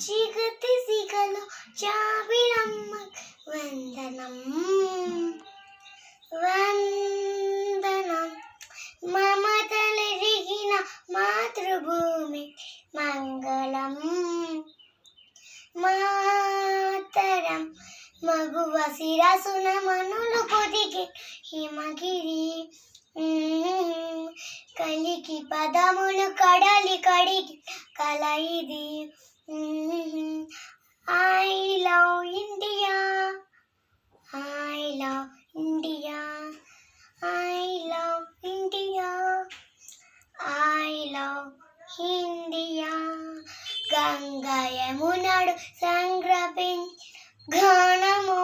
చీకటి సిగలో జాబిలమ్మ వందనం వందనం మమతలెరిగిన మాతృభూమి మంగళం మాతరం మగువ శిరసున మనులు పొదిగి హిమగిరి కలికి పదములు కడలి కడిగి కల ఇది I love India I love India I love India I love India Ganga యమునడు సంగ్రపించి ఘనము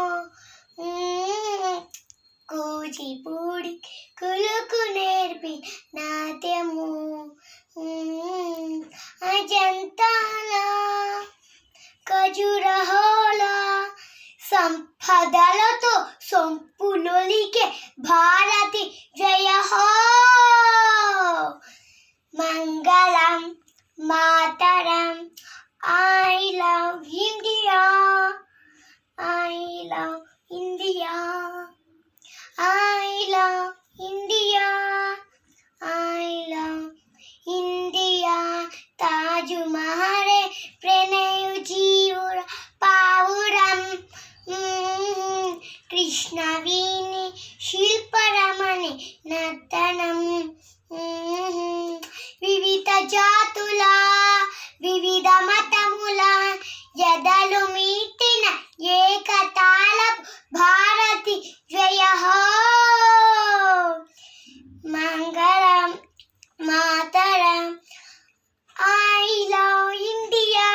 కూచిపూడి కులుకు నేర్పి నాట్యము అజంతాల ఖజురహోల సంపదలతో సొంపులొలికే భారతి జయ హో మంగళం మాతరం I love India I love India I love India, I love India. Taju Mahare Pranayu Jeevura Pavuram Krishna Vini Shilparamani Natanam Vivita Jatula Vivida Matamula Yadalu Meetina Ekatalapu Bharati Jaya ho Mangalam Mataram I love India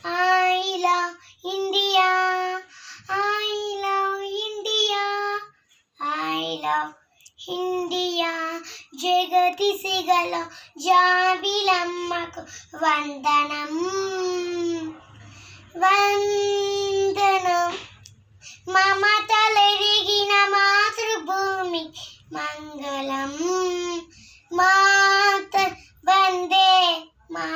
I love India I love India I love India జగతి సిగల జాబిలమ్మకు వందనం వందనం మమతలెరిగిన మాతృభూమి మంగళం మాత వందే మా